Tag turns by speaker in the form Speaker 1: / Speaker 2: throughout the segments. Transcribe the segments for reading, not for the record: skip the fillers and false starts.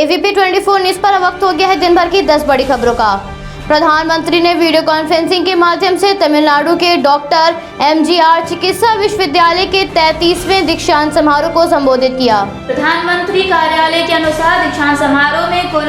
Speaker 1: AVP 24 news पर वक्त हो गया है दिन भर की 10 बड़ी खबरों का। प्रधानमंत्री ने वीडियो कॉन्फ्रेंसिंग के माध्यम से तमिलनाडु के डॉक्टर MGR चिकित्सा विश्वविद्यालय के 33वें दीक्षांत समारोह को संबोधित किया।
Speaker 2: प्रधानमंत्री कार्यालय के अनुसार दीक्षांत समारोह में कुल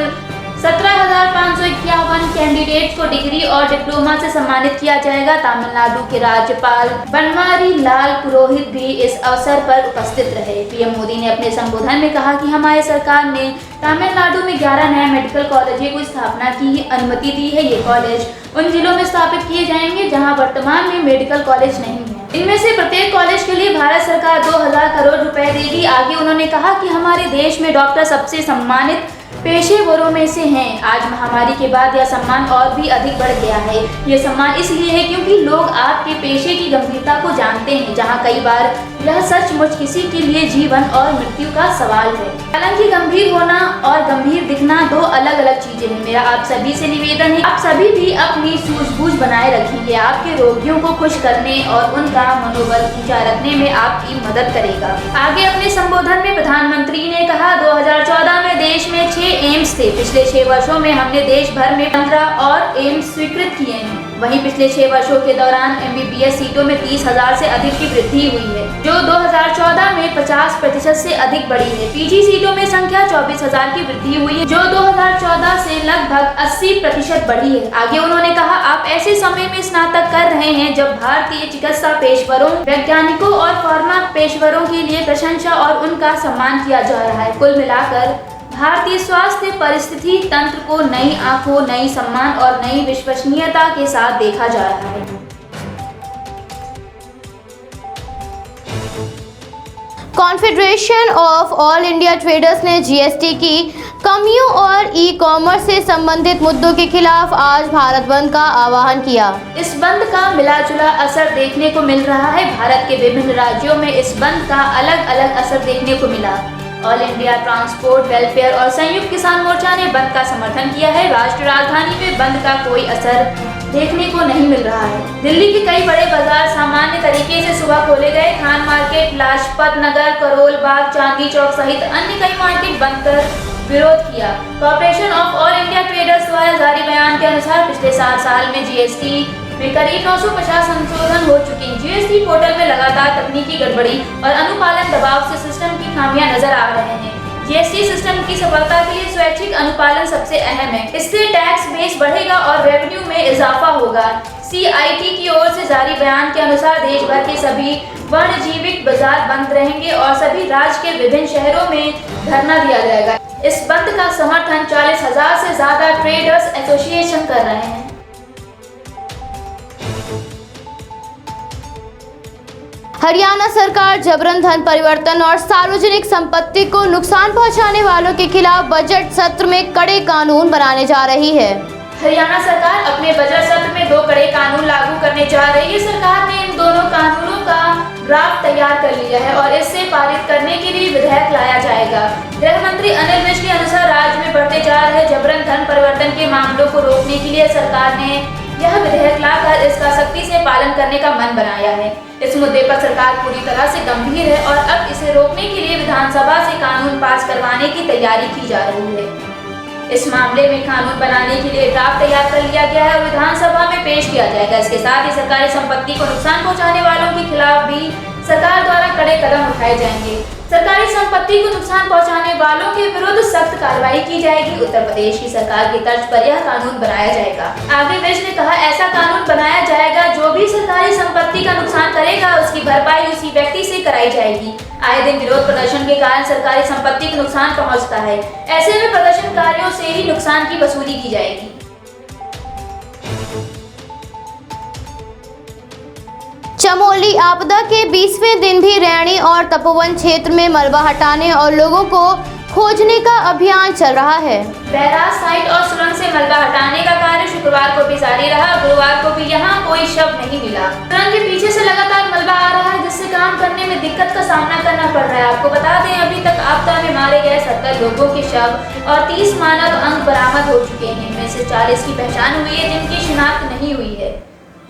Speaker 2: 17,551 कैंडिडेट्स को डिग्री और डिप्लोमा से सम्मानित किया जाएगा। तमिलनाडु के राज्यपाल बनवारी लाल पुरोहित भी इस अवसर पर उपस्थित रहे। पीएम मोदी ने अपने संबोधन में कहा कि हमारी सरकार ने तमिलनाडु में 11 नए मेडिकल कॉलेजों की स्थापना की अनुमति दी है। ये कॉलेज उन जिलों में स्थापित किए जाएंगे जहां वर्तमान में मेडिकल कॉलेज नहीं है। इनमें से प्रत्येक कॉलेज के लिए भारत सरकार 2000 करोड़ रुपए देगी। आगे उन्होंने कहा कि हमारे देश में डॉक्टर सबसे सम्मानित पेशेवरों में से हैं। आज महामारी के बाद यह सम्मान और भी अधिक बढ़ गया है। यह सम्मान इसलिए है क्योंकि लोग आपके पेशे की गंभीरता को जानते हैं, जहां कई बार यह सचमुच किसी के लिए जीवन और मृत्यु का सवाल है। हालांकि गंभीर होना और गंभीर दिखना दो अलग अलग चीजें हैं। मेरा आप सभी से निवेदन है, आप सभी भी अपनी सूझबूझ बनाए रखेंगे। आपके रोगियों को खुश करने और उनका मनोबल ऊंचा रखने में आपकी मदद करेगा। आगे अपने संबोधन में प्रधानमंत्री ने कहा, 2014 में देश में 6 एम्स थे। पिछले 6 वर्षों में हमने देश भर में 15 और एम्स स्वीकृत किए हैं। वहीं पिछले 6 वर्षों के दौरान MBBS सीटों में 30,000 से अधिक की वृद्धि हुई है, जो 2014 में 50% से अधिक बढ़ी है। PG सीटों में संख्या 24,000 की वृद्धि हुई है, जो 2014 से लगभग 80% बढ़ी है। आगे उन्होंने कहा, आप ऐसे समय में स्नातक कर रहे हैं जब भारतीय चिकित्सा पेशेवरों, वैज्ञानिकों और फार्मा पेशेवरों के लिए प्रशंसा और उनका सम्मान किया जा रहा है। कुल मिलाकर भारतीय स्वास्थ्य परिस्थिति तंत्र को नई आंखों, नई सम्मान और नई विश्वसनीयता के साथ देखा जा रहा है।
Speaker 1: Confederation of all India traders ने GST की कमियों और ई-कॉमर्स से संबंधित मुद्दों के खिलाफ आज भारत बंद का आह्वान किया।
Speaker 2: इस बंद का मिला-जुला असर देखने को मिल रहा है। भारत के विभिन्न राज्यों में इस बंद का अलग अलग असर देखने को मिला। ऑल इंडिया ट्रांसपोर्ट वेलफेयर और संयुक्त किसान मोर्चा ने बंद का समर्थन किया है। राष्ट्रीय राजधानी में बंद का कोई असर देखने को नहीं मिल रहा है। दिल्ली के कई बड़े बाजार सामान्य तरीके से सुबह खोले गए। खान मार्केट, लाजपत नगर, करोल बाग, चांदी चौक सहित अन्य कई मार्केट बंद कर विरोध किया। Corporation of all India traders द्वारा जारी बयान के अनुसार पिछले 7 साल में GST में करीब 950 संशोधन हो चुके हैं। GST पोर्टल में लगातार तकनीकी गड़बड़ी और अनुपालन दबाव से सिस्टम की खामियां नजर आ रहे हैं। GST सिस्टम की सफलता के लिए स्वैच्छिक अनुपालन सबसे अहम है। इससे टैक्स बेस बढ़ेगा और रेवेन्यू में इजाफा होगा। CIT की ओर से जारी बयान के अनुसार देश भर के सभी वाणिज्यिक बाजार बंद रहेंगे और सभी राज्य के विभिन्न शहरों में धरना दिया जाएगा। इस बंद का समर्थन 40,000 से ज्यादा ट्रेडर्स एसोसिएशन कर रहे हैं।
Speaker 1: हरियाणा सरकार जबरन धन परिवर्तन और सार्वजनिक संपत्ति को नुकसान पहुंचाने वालों के खिलाफ बजट सत्र में कड़े कानून बनाने जा रही है।
Speaker 2: हरियाणा सरकार अपने बजट सत्र में 2 कड़े कानून लागू करने जा रही है। सरकार ने इन दोनों कानूनों का ड्राफ्ट तैयार कर लिया है और इससे पारित करने के लिए विधेयक लाया जाएगा। गृह मंत्री अनिल विज के अनुसार राज्य में बढ़ते जा रहे जबरन धन परिवर्तन के मामलों को रोकने के लिए सरकार ने यह विधेयक लाकर इसका सख्ती से पालन करने का मन बनाया है। इस मुद्दे पर सरकार पूरी तरह से गंभीर है और अब इसे रोकने के लिए विधानसभा से कानून पास करवाने की तैयारी की जा रही है। इस मामले में कानून बनाने के लिए ड्राफ्ट तैयार कर लिया गया है और विधानसभा में पेश किया जाएगा। इसके साथ ही सरकारी संपत्ति को नुकसान पहुंचाने वालों के खिलाफ भी सरकार द्वारा कड़े कदम उठाए जाएंगे। सरकारी संपत्ति को नुकसान पहुंचाने वालों के विरुद्ध सख्त कार्रवाई की जाएगी। उत्तर प्रदेश की सरकार की तर्ज पर यह कानून बनाया जाएगा। आगे विज ने कहा, ऐसा कानून बनाया जाएगा जो भी सरकारी संपत्ति का नुकसान करेगा उसकी भरपाई उसी व्यक्ति से कराई जाएगी। आए दिन विरोध प्रदर्शन के कारण सरकारी संपत्ति को नुकसान पहुंचता है। ऐसे में प्रदर्शनकारियों से ही नुकसान की वसूली की जाएगी।
Speaker 1: चमोली आपदा के 20वें दिन भी रैणी और तपोवन क्षेत्र में मलबा हटाने और लोगों को खोजने का अभियान चल रहा है।
Speaker 2: बैराज साइट और सुरंग से मलबा हटाने का कार्य शुक्रवार को भी जारी रहा। गुरुवार को भी यहाँ कोई शव नहीं मिला। सुरंग के पीछे से लगातार मलबा आ रहा है, जिससे काम करने में दिक्कत का सामना करना पड़ रहा है। आपको बता दें, अभी तक आपदा में मारे गए 70 लोगों के शव और 30 मानव अंग बरामद हो चुके हैं। इनमें से 40 की पहचान हुई है, जिनकी शिनाख्त नहीं हुई है।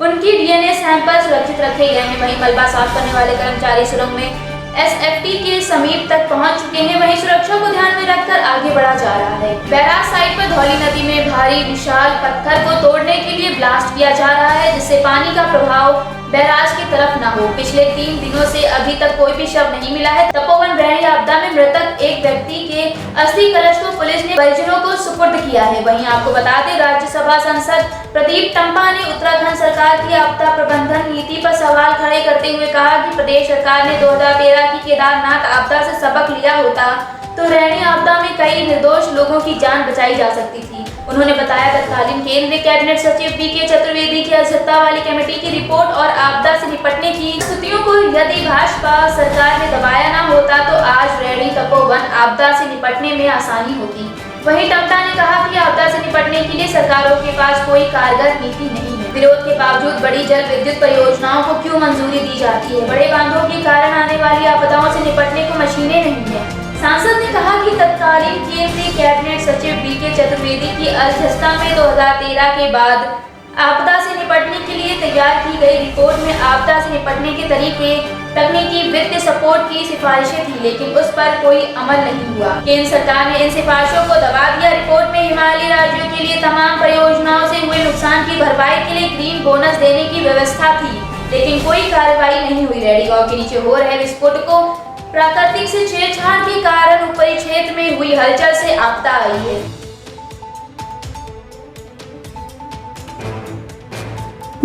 Speaker 2: उनकी DNA सैंपल सुरक्षित रखे गए हैं। वहीं मलबा साफ करने वाले कर्मचारी सुरंग में SFT के समीप तक पहुंच चुके हैं, वहीं सुरक्षा को ध्यान में रखकर आगे बढ़ा जा रहा है। बैराज साइट पर धौली नदी में भारी विशाल पत्थर को तोड़ने के लिए ब्लास्ट किया जा रहा है, जिससे पानी का प्रभाव बैराज की तरफ न हो। पिछले 3 दिनों से अभी तक कोई भी शव नहीं मिला है। तपोवन रैणी आपदा में मृतक एक व्यक्ति के अस्थि कलश को पुलिस ने परिजनों को सुपुर्द किया है। वहीं आपको बता दें, राज्यसभा सांसद प्रदीप टम्पा ने उत्तराखंड सरकार की आपदा प्रबंधन नीति पर सवाल खड़े करते हुए कहा कि प्रदेश सरकार ने 2013 की केदारनाथ आपदा से सबक लिया होता तो रैणी आपदा में कई निर्दोष लोगों की जान बचाई जा सकती थी। उन्होंने बताया, तत्कालीन केंद्रीय कैबिनेट सचिव BK चतुर्वेदी की अध्यक्षता वाली कमेटी की रिपोर्ट और आपदा से निपटने की स्थितियों को यदि भाजपा सरकार ने दबाया न होता तो आज रैणी तपोवन आपदा से निपटने में आसानी होती। वहीं टम्पा ने कहा कि आपदा से निपटने के लिए सरकारों के पास कोई कारगर नीति नहीं है। विरोध के बावजूद बड़ी जल विद्युत परियोजनाओं को क्यों मंजूरी दी जाती है? बड़े बांधों के कारण आने वाली आपदाओं से निपटने को मशीनें नहीं है। सांसद ने कहा कि तत्कालीन केंद्रीय कैबिनेट सचिव BK चतुर्वेदी की अध्यक्षता में 2013 के बाद आपदा से निपटने के लिए तैयार की गई रिपोर्ट में आपदा से निपटने के तरीके, तकनीकी, वित्तीय सपोर्ट की सिफारिशें थी, लेकिन उस पर कोई अमल नहीं हुआ। केंद्र सरकार ने इन सिफारिशों को दबा दिया। रिपोर्ट में हिमालयी राज्यों के लिए तमाम परियोजनाओं से हुए नुकसान की भरपाई के लिए ग्रीन बोनस देने की व्यवस्था थी, लेकिन कोई कार्रवाई नहीं हुई। रैणी गांव के नीचे हो रहे विस्फोटकों, प्राकृतिक से छेड़छाड़ के कारण ऊपरी क्षेत्र में हुई हलचल से आपदा आई है।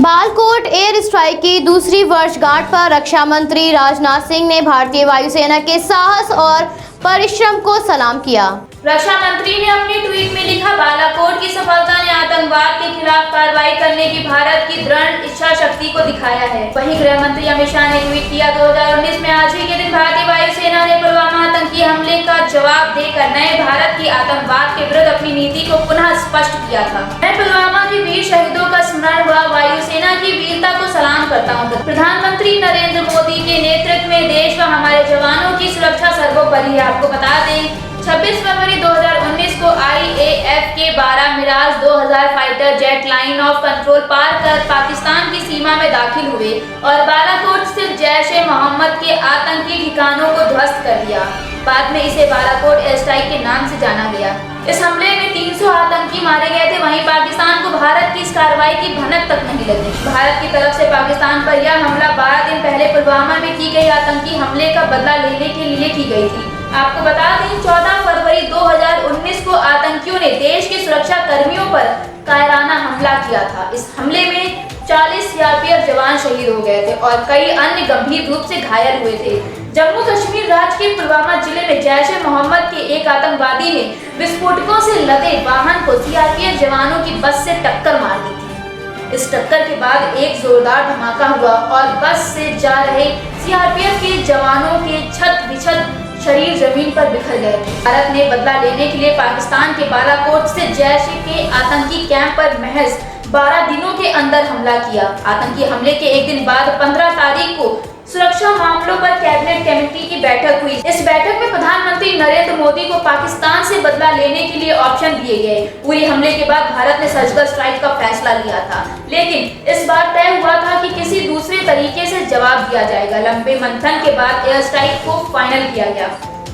Speaker 1: बालाकोट एयर स्ट्राइक की दूसरी वर्षगांठ पर रक्षा मंत्री राजनाथ सिंह ने भारतीय वायुसेना के साहस और परिश्रम को सलाम किया।
Speaker 2: रक्षा मंत्री ने अपने ट्वीट में लिखा, बालाकोट की सफलता ने आतंकवाद के खिलाफ कार्रवाई करने की भारत की दृढ़ इच्छा शक्ति को दिखाया है। वहीं गृह मंत्री अमित शाह ने ट्वीट किया, 2019 में आज ही के दिन भारतीय वायुसेना ने पुलवामा आतंकी हमले का जवाब देकर नए भारत की आतंकवाद के विरुद्ध अपनी नीति को पुनः स्पष्ट किया था। मैं पुलवामा के वीर शहीदों का स्मरण व वायुसेना की वीरता को सलाम करता हूँ। प्रधानमंत्री नरेंद्र मोदी के नेतृत्व में देश व हमारे जवानों की सुरक्षा सर्वोपरि है। आपको बता दें, 26 फरवरी 2019 को IAF के 12 Mirage 2000 fighter jet line of control पार कर पाकिस्तान की सीमा में दाखिल हुए और बालाकोट स्थित जैश-ए-मोहम्मद के आतंकी ठिकानों को ध्वस्त कर दिया। बाद में इसे बालाकोट एयर स्ट्राइक के नाम से जाना गया। इस हमले में 300 आतंकी मारे गए थे। वहीं पाकिस्तान को भारत की इस कार्रवाई की भनक तक नहीं लगी। भारत की तरफ से पाकिस्तान पर यह हमला 12 दिन पहले पुलवामा में की गई आतंकी हमले का बदला लेने के लिए की गई थी। आपको बता दें, 14 फरवरी 2019 को आतंकियों ने देश के सुरक्षा कर्मियों पर कायराना हमला किया था। इस हमले में 40 CRPF जवान शहीद हो गए थे और कई अन्य गंभीर रूप से घायल हुए थे। जम्मू कश्मीर राज्य के पुलवामा जिले में जैश-ए-मोहम्मद के एक आतंकवादी ने विस्फोटकों से लदे वाहन को CRPF जवानों की बस से टक्कर मार दी थी। इस टक्कर के बाद एक जोरदार धमाका हुआ और बस से जा रहे CRPF के जवानों के छत बिछत शरीर जमीन पर बिखर गए थे। भारत ने बदला लेने के लिए पाकिस्तान के बालाकोट से जैश के आतंकी कैंप पर महज 12 दिनों के अंदर हमला किया। आतंकी हमले के एक दिन बाद 15 तारीख को सुरक्षा मामलों पर कैबिनेट कमेटी की बैठक हुई। इस बैठक में प्रधानमंत्री नरेंद्र मोदी को पाकिस्तान से बदला लेने के लिए ऑप्शन दिए गए। पूरे हमले के बाद भारत ने सर्जिकल स्ट्राइक का फैसला लिया था, लेकिन इस बार तय हुआ था कि किसी दूसरे तरीके से जवाब दिया जाएगा। लंबे मंथन के बाद एयर स्ट्राइक को फाइनल किया गया।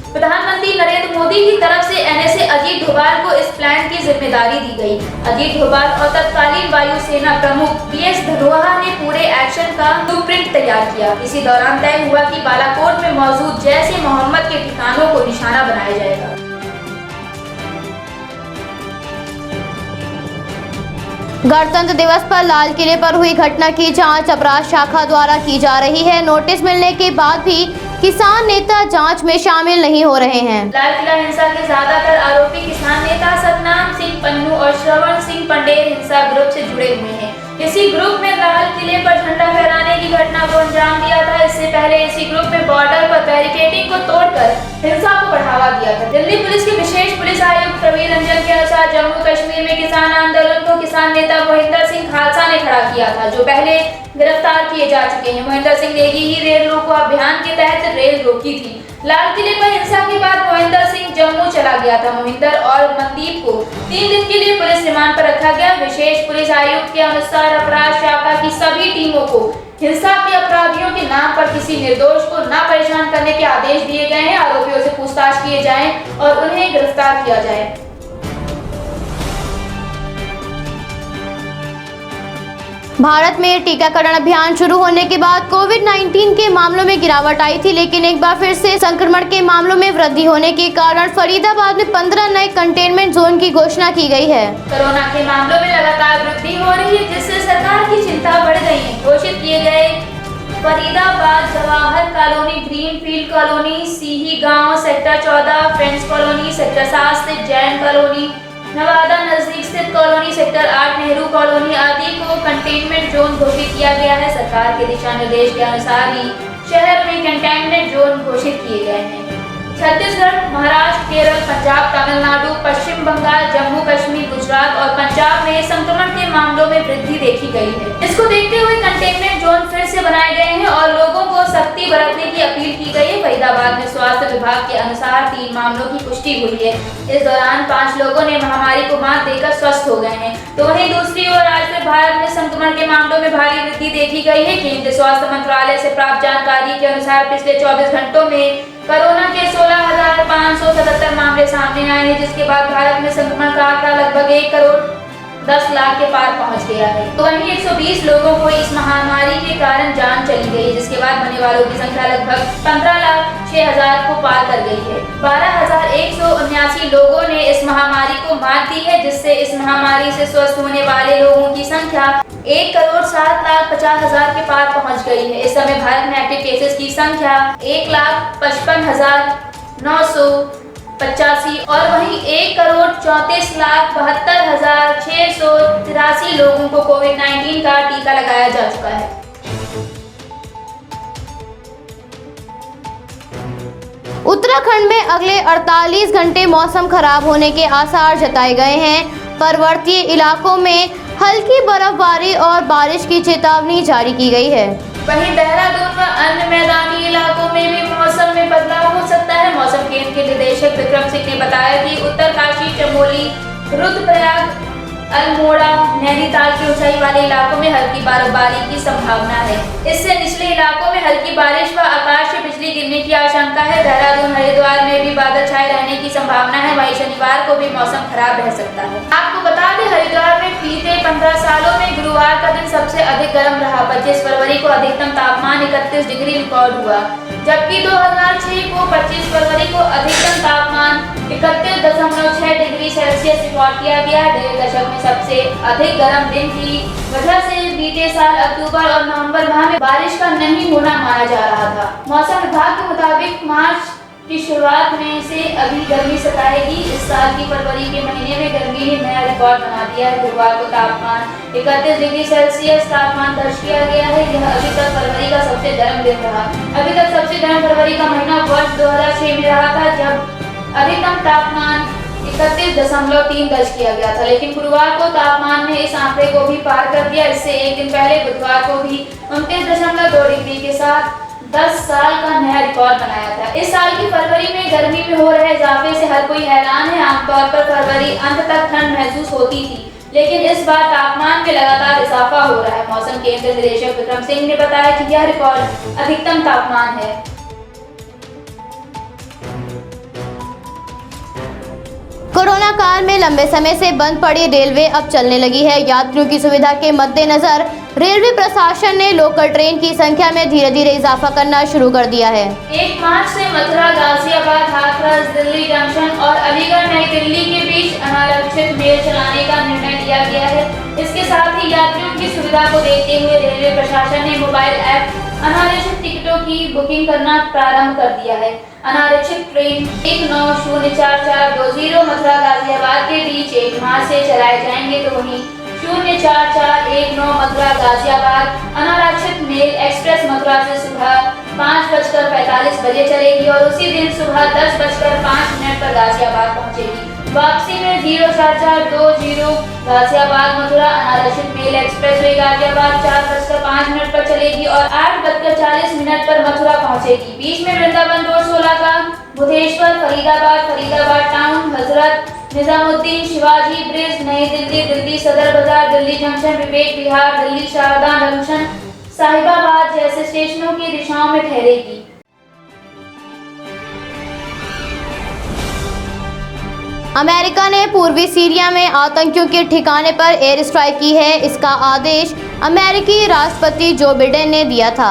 Speaker 2: प्रधानमंत्री नरेंद्र मोदी की तरफ से NSA अजीत डोभाल को इस प्लान की जिम्मेदारी दी गई। अजीत डोभाल और तत्कालीन वायुसेना प्रमुख BS धनोआ ने पूरे एक्शन का ब्लूप्रिंट तैयार किया। इसी दौरान तय हुआ कि बालाकोट में मौजूद जैश-ए-मोहम्मद के ठिकानों को निशाना बनाया जाएगा।
Speaker 1: गणतंत्र दिवस पर लाल किले पर हुई घटना की जांच अपराध शाखा द्वारा की जा रही है। नोटिस मिलने के बाद भी किसान नेता जांच में शामिल नहीं हो रहे हैं।
Speaker 2: लाल किला हिंसा के ज्यादातर आरोपी किसान नेता सतनाम सिंह पन्नू और श्रवण सिंह पंडेर हिंसा ग्रुप से जुड़े हुए हैं। इसी ग्रुप में लाल किले पर झंडा फहराने की घटना को अंजाम दिया था। इससे पहले इसी ग्रुप में बॉर्डर पर बैरिकेडिंग को तोड़कर हिंसा को बढ़ावा दिया था। दिल्ली पुलिस के विशेष पुलिस आयुक्त प्रवीण रंजन के अनुसार जम्मू कश्मीर में किसान आंदोलन को किसान नेता मोहिंदर सिंह खालसा ने खड़ा किया था, जो पहले गिरफ्तार किए जा चुके हैं। मोहिंदर सिंह नेगी ही रेल रोको अभियान के तहत रेल रोकी थी। लाल किले पर हिंसा के बाद मोहिंदर सिंह जम्मू चला गया था। मोहिंदर और मनदीप को 3 दिन के लिए पुलिस रिमांड पर रखा गया। विशेष पुलिस आयुक्त के अनुसार अपराध शाखा की सभी टीमों को हिंसा के अपराधियों के नाम पर किसी निर्दोष को ना परेशान करने के आदेश दिए गए हैं। आरोपियों से पूछताछ किए जाएं और उन्हें गिरफ्तार किया जाए।
Speaker 1: भारत में टीकाकरण अभियान शुरू होने के बाद कोविड-19 के मामलों में गिरावट आई थी, लेकिन एक बार फिर से संक्रमण के मामलों में वृद्धि होने के कारण फरीदाबाद में 15 नए कंटेनमेंट जोन की घोषणा की गई है।
Speaker 2: कोरोना के मामलों में लगातार वृद्धि हो रही है, जिससे सरकार की चिंता बढ़ गई है। घोषित किए गए Faridabad, Jawahar colony, greenfield colony, Sihi गांव, सेक्टर 14, फ्रेंड्स कॉलोनी, सेक्टर 7 स्थित जैन कॉलोनी, नवादा नजदीक स्थित कॉलोनी, सेक्टर 8 नेहरू कॉलोनी आदि को कंटेनमेंट जोन घोषित किया गया है। सरकार के दिशा निर्देश के अनुसार ही शहर में कंटेनमेंट जोन घोषित किए गए हैं। छत्तीसगढ़, महाराष्ट्र, केरल, पंजाब, तमिलनाडु, पश्चिम बंगाल, जम्मू कश्मीर, गुजरात और पंजाब में संक्रमण के मामलों में वृद्धि देखी गई है। इसको देखते हुए कंटेनमेंट जोन फिर से बनाए गए हैं और लोगों को सख्ती बरतने की अपील की गई है। फरीदाबाद में स्वास्थ्य विभाग के अनुसार 3 मामलों की पुष्टि हुई है। इस दौरान 5 लोगों ने महामारी को मात देकर स्वस्थ हो गए हैं। तो वहीं दूसरी ओर आज फिर भारत में संक्रमण के मामलों में भारी वृद्धि देखी गई है। केंद्रीय स्वास्थ्य मंत्रालय से प्राप्त जानकारी के अनुसार पिछले 24 घंटों में कोरोना के 16,577 मामले सामने आए हैं, जिसके बाद भारत में संक्रमण का आंकड़ा लगभग 1 करोड़ 10 लाख के पार पहुंच गया है। तो वहीं 120 लोगों को इस महामारी के कारण जान चली गई, जिसके बाद मरने वालों की संख्या लगभग 15,06,000 को पार कर गई है। 12,179 लोगों ने इस महामारी को मात दी है, जिससे इस महामारी से स्वस्थ होने वाले लोगों की संख्या 1,07,50,000 के पार पहुंच गई है। इस समय भारत में एक्टिव केसेस की संख्या 1,55,985 और वहीं 1,34,72,683 लोगों को कोविड-19 का टीका लगाया जा चुका है।
Speaker 1: उत्तराखंड में अगले 48 घंटे मौसम खराब होने के आसार जताए गए हैं। पर्वतीय इलाकों में हल्की बर्फबारी और बारिश की चेतावनी जारी की गई है।
Speaker 2: वहीं देहरादून व अन्य मैदानी इलाकों में भी मौसम में बदलाव हो सकता है। मौसम केंद्र के निदेशक विक्रम सिंह ने बताया कि उत्तरकाशी, चमोली, रुद्रप्रयाग, अल्मोड़ा, नैनीताल के ऊंचाई वाले इलाकों में हल्की बर्फबारी की संभावना है। इससे निचले इलाकों में हल्की बारिश व आकाश से बिजली गिरने की आशंका है। देहरादून, हरिद्वार में भी बादल छाए रहने की संभावना है। वहीं शनिवार को भी मौसम खराब रह सकता है। आपको बता दें, हरिद्वार में बीते 15 सालों में गुरुवार का दिन सबसे अधिक गर्म रहा। 25 फरवरी को अधिकतम तापमान 31 डिग्री रिकॉर्ड हुआ, जबकि 2006 को 25 फरवरी को अधिकतम तापमान 31.6 डिग्री सेल्सियस रिकॉर्ड किया गया। 1.5 दशक में सबसे अधिक गर्म दिन की वजह से बीते साल अक्टूबर और नवंबर माह में बारिश का नहीं होना माना जा रहा था। मौसम विभाग के मुताबिक मार्च की शुरुआत में से अभी गर्मी सताएगी। इस साल की फरवरी के महीने में गर्मी ने नया रिकॉर्ड बना दिया है। गुरुवार को तापमान 31 डिग्री सेल्सियस तापमान दर्ज किया गया है। यह अभी तक फरवरी का सबसे गर्म दिन रहा। अभी तक सबसे गर्म फरवरी का महीना वर्ष 2006 में रहा था, जब अधिकतम तापमान 31.3 दर्ज किया गया था। लेकिन गुरुवार को तापमान ने इस आंकड़े को भी पार कर दिया। इससे एक दिन पहले बुधवार को भी 29.2 डिग्री के साथ 10 साल का नया रिकॉर्ड बनाया था। इस साल की फरवरी में गर्मी में हो रहे इजाफे से हर कोई हैरान है। आमतौर पर फरवरी अंत तक ठंड महसूस होती थी, लेकिन इस बार तापमान में लगातार इजाफा हो रहा है। मौसम केंद्र निदेशक विक्रम सिंह ने बताया कि यह रिकॉर्ड अधिकतम तापमान है।
Speaker 1: कोरोना काल में लंबे समय से बंद पड़ी रेलवे अब चलने लगी है। यात्रियों की सुविधा के मद्देनजर रेलवे प्रशासन ने लोकल ट्रेन की संख्या में धीरे धीरे इजाफा करना शुरू कर दिया है।
Speaker 2: 1 मार्च से मथुरा, गाजियाबाद, हाथरस, दिल्ली जंक्शन और अलीगढ़, नई दिल्ली के बीच अनारक्षित मेल चलाने का निर्णय लिया गया है। इसके साथ ही यात्रियों की सुविधा को देखते हुए रेलवे प्रशासन ने मोबाइल ऐप अनारक्षित टिकटों की बुकिंग करना प्रारंभ कर दिया है। अनारक्षित ट्रेन 19-04420 मथुरा गाजियाबाद के बीच 1 मार्च से चलाए जाएंगे, तो वहीं 04419 मथुरा गाजियाबाद अनारक्षित मेल एक्सप्रेस मथुरा से सुबह 5:45 बजे चलेगी और उसी दिन सुबह 10:05 पर गाजियाबाद पहुंचेगी। वापसी में 04420 गाजियाबाद मथुरा अनारक्षित मेल एक्सप्रेस वे गाजियाबाद 4:05 पर चलेगी और 8:40 पर मथुरा पहुंचेगी। बीच में वृंदावन रोड, 16 का बुधेश्वर, फरीदाबाद, फरीदाबाद टाउन, हजरत निजामुद्दीन, शिवाजी ब्रिज, नई दिल्ली, दिल्ली सदर बाजार, दिल्ली जंक्शन, विवेक विहार, दिल्ली शारदा जंक्शन, साहिबाबाद जैसे स्टेशनों की दिशाओं में ठहरेगी।
Speaker 1: अमेरिका ने पूर्वी सीरिया में आतंकियों के ठिकाने पर एयर स्ट्राइक की है। इसका आदेश अमेरिकी राष्ट्रपति जो बिडेन ने दिया था।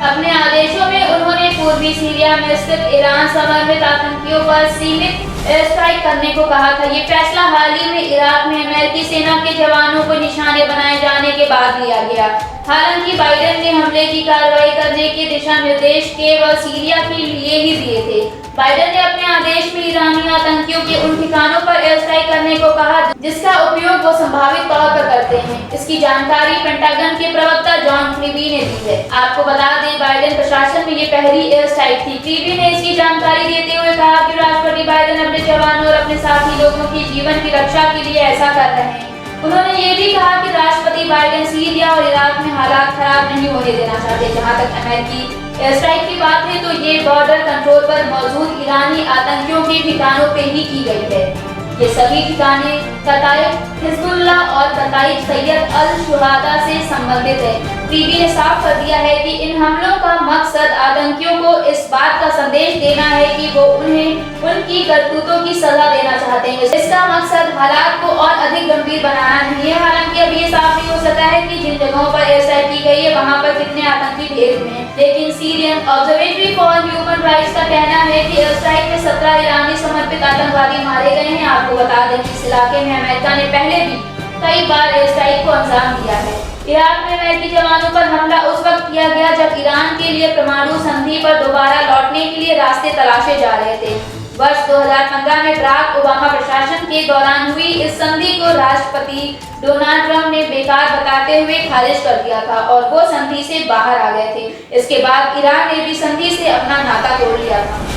Speaker 2: अपने आदेशों में उन्होंने पूर्वी सीरिया में स्थित ईरान समर्थित आतंकियों पर सीमित एयर स्ट्राइक करने को कहा था। ये फैसला हाल ही में इराक में अमेरिकी सेना के जवानों को निशाने बनाए जाने के बाद लिया गया। हालांकि बाइडेन ने हमले की कार्रवाई करने के दिशा निर्देश केवल सीरिया के लिए ही दिए थे। बाइडेन ने अपने आदेश में ईरानी आतंकियों के उन ठिकानों पर एयर स्ट्राइक करने को कहा जिसका उपयोग वो संभावित तौर पर करते हैं। इसकी जानकारी पेंटागन के प्रवक्ता जॉन क्रीबी ने दी है। आपको बता दें, बाइडेन प्रशासन में ये पहली एयर स्ट्राइक थी। क्रीबी ने इसकी जानकारी देते हुए कहा कि राष्ट्रपति बाइडेन अपने जवानों और अपने साथी लोगों की जीवन की रक्षा के लिए ऐसा कर रहे हैं। उन्होंने ये भी कहा कि राष्ट्रपति बाइडेन सीरिया और इराक में हालात खराब नहीं होने देना चाहते। जहां तक अमेरिकी एयर स्ट्राइक की बात है तो ये बॉर्डर कंट्रोल पर मौजूद ईरानी आतंकियों के ठिकानों पे ही की गई है। ये सभी ठिकाने कताइब हिजबुल्लाह और कताइब सैयद अल शुहादा से संबंधित है। क्रीबी ने साफ कर दिया है कि इन हमलों का मकसद आतंकियों को इस बात का संदेश देना है कि वो उन्हें उनकी करतूतों की सजा देना चाहते हैं। इसका मकसद हालात को और अधिक गंभीर बनाना नहीं है। हालांकि अब ये साफ नहीं हो सका है कि जिन जगहों पर एयर स्ट्राइक की गई है वहां पर कितने आतंकी ढेर हुए हैं। लेकिन Syrian observatory for human rights का कहना है कि एयर स्ट्राइक में 17 ईरानी समर्पित आतंकवादी मारे गए हैं। आपको बता दें कि इस इलाके में अमेरिका ने पहले भी कई बार एयर स्ट्राइक को अंजाम दिया है। इराक में अमेरिकी जवानों पर हमला उस वक्त किया गया जब ईरान के लिए परमाणु संधि पर दोबारा लौटने के लिए रास्ते तलाशे जा रहे थे। वर्ष 2015 में बराक ओबामा प्रशासन के दौरान हुई इस संधि को राष्ट्रपति डोनाल्ड ट्रंप ने बेकार बताते हुए खारिज कर दिया था और वो संधि से बाहर आ गए थे। इसके बाद ईरान ने भी संधि से अपना नाता तोड़ लिया था।